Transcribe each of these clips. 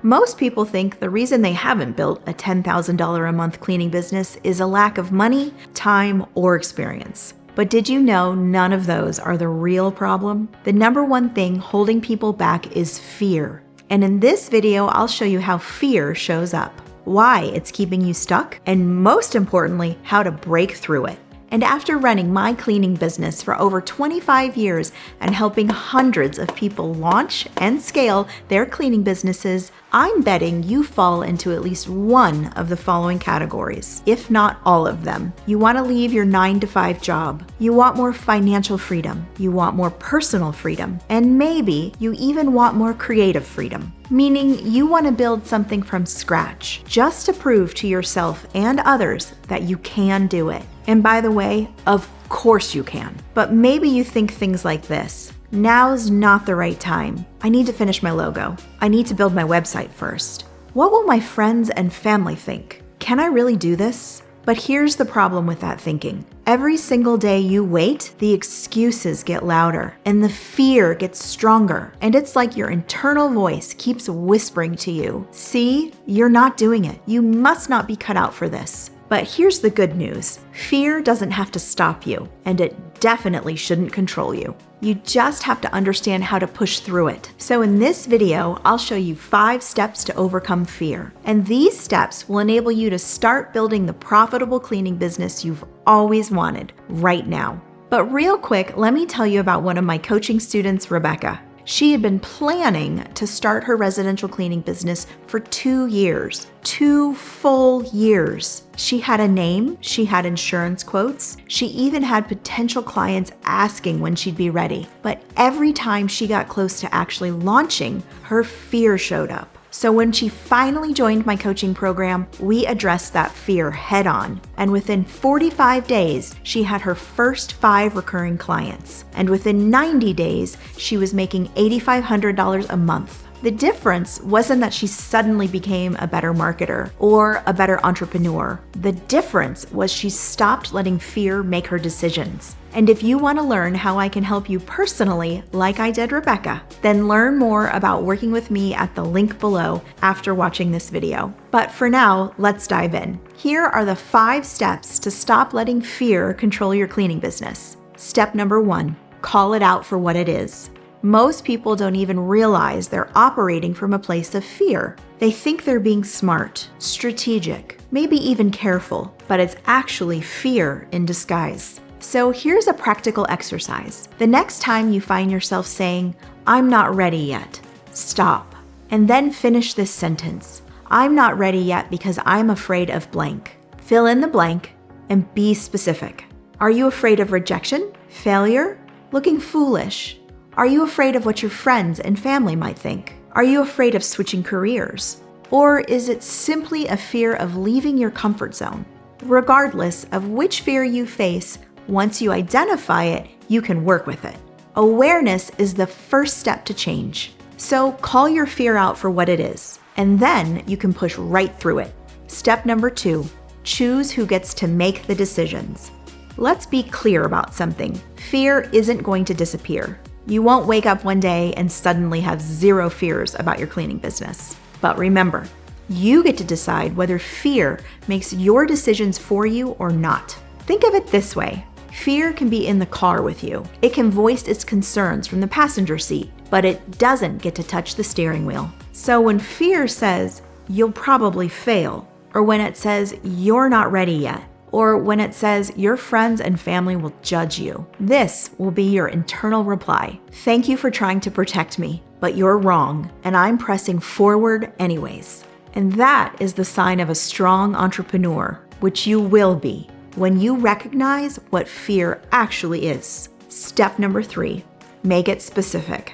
Most people think the reason they haven't built a $10,000 a month cleaning business is a lack of money, time, or experience. But did you know none of those are the real problem? The number one thing holding people back is fear. And in this video, I'll show you how fear shows up, why it's keeping you stuck, and most importantly, how to break through it. And after running my cleaning business for over 25 years and helping hundreds of people launch and scale their cleaning businesses, I'm betting you fall into at least one of the following categories, if not all of them. You want to leave your 9-to-5 job. You want more financial freedom. You want more personal freedom. And maybe you even want more creative freedom. Meaning you want to build something from scratch, just to prove to yourself and others that you can do it. And by the way, of course you can. But maybe you think things like this: now's not the right time. I need to finish my logo. I need to build my website first. What will my friends and family think? Can I really do this? But here's the problem with that thinking. Every single day you wait, the excuses get louder and the fear gets stronger. And it's like your internal voice keeps whispering to you, see, you're not doing it. You must not be cut out for this. But here's the good news. Fear doesn't have to stop you, and it definitely shouldn't control you. You just have to understand how to push through it. So in this video, I'll show you 5 steps to overcome fear. And these steps will enable you to start building the profitable cleaning business you've always wanted right now. But real quick, let me tell you about one of my coaching students, Rebecca. She had been planning to start her residential cleaning business for 2 years. 2 full years. She had a name, she had insurance quotes, she even had potential clients asking when she'd be ready. But every time she got close to actually launching, her fear showed up. So when she finally joined my coaching program, we addressed that fear head on. And within 45 days, she had her first 5 recurring clients. And within 90 days, she was making $8,500 a month. The difference wasn't that she suddenly became a better marketer or a better entrepreneur. The difference was she stopped letting fear make her decisions. And if you want to learn how I can help you personally, like I did Rebecca, then learn more about working with me at the link below after watching this video. But for now, let's dive in. Here are the 5 steps to stop letting fear control your cleaning business. Step number 1, call it out for what it is. Most people don't even realize they're operating from a place of fear. They think they're being smart, strategic, maybe even careful, but it's actually fear in disguise. So here's a practical exercise. The next time you find yourself saying, "I'm not ready yet," stop, and then finish this sentence. "I'm not ready yet because I'm afraid of blank." Fill in the blank and be specific. Are you afraid of rejection, failure, looking foolish? Are you afraid of what your friends and family might think? Are you afraid of switching careers? Or is it simply a fear of leaving your comfort zone? Regardless of which fear you face, once you identify it, you can work with it. Awareness is the first step to change. So call your fear out for what it is, and then you can push right through it. Step number 2, choose who gets to make the decisions. Let's be clear about something. Fear isn't going to disappear. You won't wake up one day and suddenly have 0 fears about your cleaning business. But remember, you get to decide whether fear makes your decisions for you or not. Think of it this way. Fear can be in the car with you. It can voice its concerns from the passenger seat, but it doesn't get to touch the steering wheel. So when fear says, "You'll probably fail," or when it says, "You're not ready yet," or when it says, "Your friends and family will judge you," this will be your internal reply. "Thank you for trying to protect me, but you're wrong, and I'm pressing forward anyways." And that is the sign of a strong entrepreneur, which you will be, when you recognize what fear actually is. Step number 3, make it specific.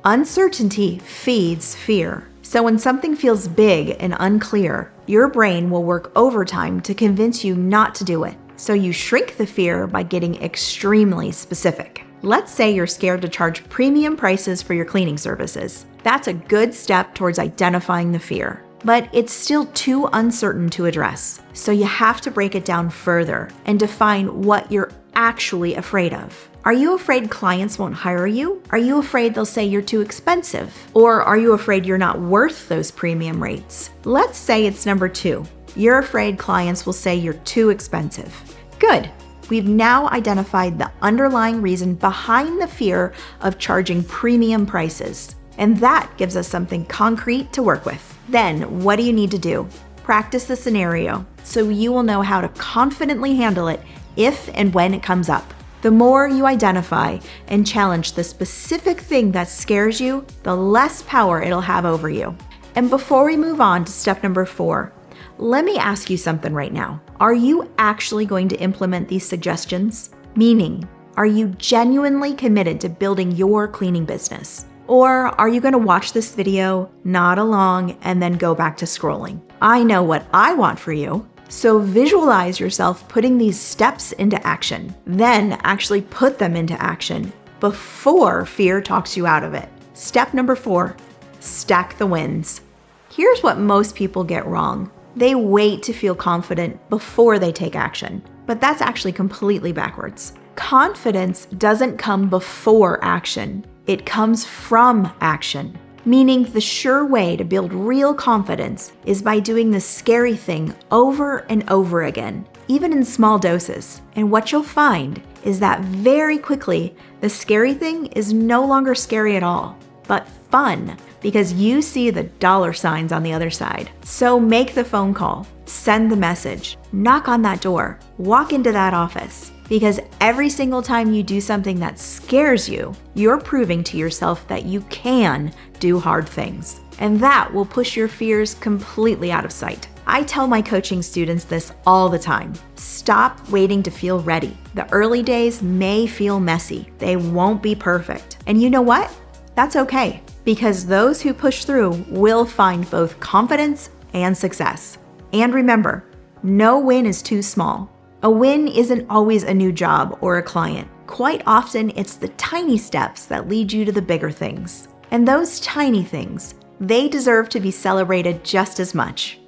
Uncertainty feeds fear. So when something feels big and unclear, your brain will work overtime to convince you not to do it. So you shrink the fear by getting extremely specific. Let's say you're scared to charge premium prices for your cleaning services. That's a good step towards identifying the fear. But it's still too uncertain to address. So you have to break it down further and define what you're actually afraid of. Are you afraid clients won't hire you? Are you afraid they'll say you're too expensive? Or are you afraid you're not worth those premium rates? Let's say it's number 2. You're afraid clients will say you're too expensive. Good. We've now identified the underlying reason behind the fear of charging premium prices. And that gives us something concrete to work with. Then, what do you need to do? Practice the scenario so you will know how to confidently handle it if and when it comes up. The more you identify and challenge the specific thing that scares you, the less power it'll have over you. And before we move on to step number 4, let me ask you something right now. Are you actually going to implement these suggestions? Meaning, are you genuinely committed to building your cleaning business? Or are you going to watch this video, nod along, and then go back to scrolling? I know what I want for you. So visualize yourself putting these steps into action, then actually put them into action before fear talks you out of it. Step number 4, stack the wins. Here's what most people get wrong. They wait to feel confident before they take action, but that's actually completely backwards. Confidence doesn't come before action. It comes from action. Meaning the sure way to build real confidence is by doing the scary thing over and over again, even in small doses. And what you'll find is that very quickly, the scary thing is no longer scary at all, but fun, because you see the dollar signs on the other side. So make the phone call, send the message, knock on that door, walk into that office. Because every single time you do something that scares you, you're proving to yourself that you can do hard things. And that will push your fears completely out of sight. I tell my coaching students this all the time. Stop waiting to feel ready. The early days may feel messy. They won't be perfect. And you know what? That's okay, because those who push through will find both confidence and success. And remember, no win is too small. A win isn't always a new job or a client. Quite often, it's the tiny steps that lead you to the bigger things. And those tiny things, they deserve to be celebrated just as much.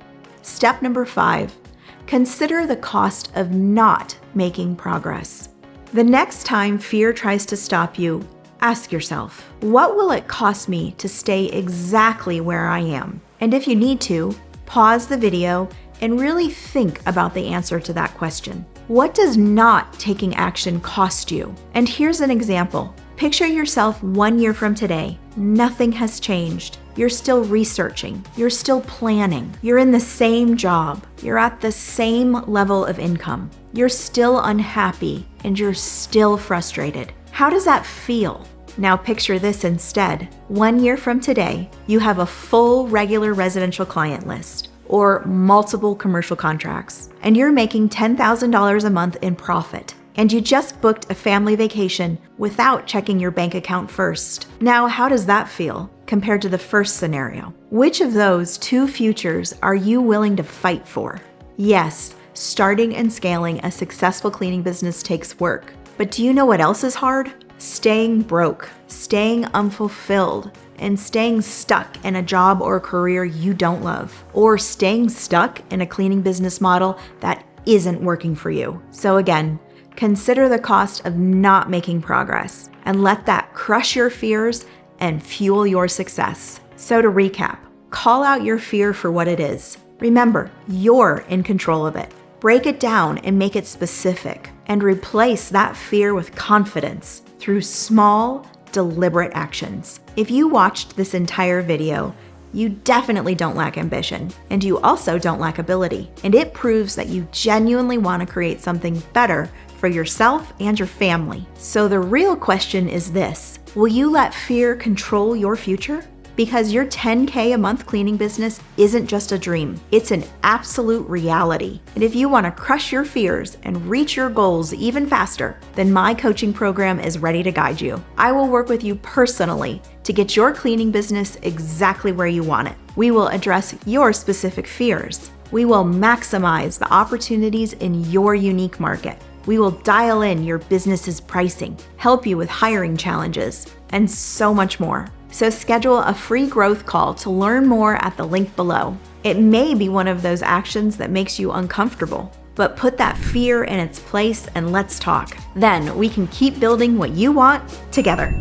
Step number 5, consider the cost of not making progress. The next time fear tries to stop you, ask yourself, what will it cost me to stay exactly where I am? And if you need to, pause the video and really think about the answer to that question. What does not taking action cost you? And here's an example. Picture yourself 1 year from today. Nothing has changed. You're still researching. You're still planning. You're in the same job. You're at the same level of income. You're still unhappy and you're still frustrated. How does that feel? Now picture this instead. 1 year from today, you have a full regular residential client list, or multiple commercial contracts, and you're making $10,000 a month in profit, and you just booked a family vacation without checking your bank account first. Now, how does that feel compared to the first scenario? Which of those 2 futures are you willing to fight for? Yes, starting and scaling a successful cleaning business takes work, but do you know what else is hard? Staying broke, staying unfulfilled, and staying stuck in a job or a career you don't love, or staying stuck in a cleaning business model that isn't working for you. So again, consider the cost of not making progress and let that crush your fears and fuel your success. So to recap, call out your fear for what it is. Remember, you're in control of it. Break it down and make it specific, and replace that fear with confidence through small, deliberate actions. If you watched this entire video, you definitely don't lack ambition, and you also don't lack ability. And it proves that you genuinely want to create something better for yourself and your family. So the real question is this: will you let fear control your future? Because your $10K a month cleaning business isn't just a dream, it's an absolute reality. And if you want to crush your fears and reach your goals even faster, then my coaching program is ready to guide you. I will work with you personally to get your cleaning business exactly where you want it. We will address your specific fears. We will maximize the opportunities in your unique market. We will dial in your business's pricing, help you with hiring challenges, and so much more. So schedule a free growth call to learn more at the link below. It may be one of those actions that makes you uncomfortable, but put that fear in its place and let's talk. Then we can keep building what you want together.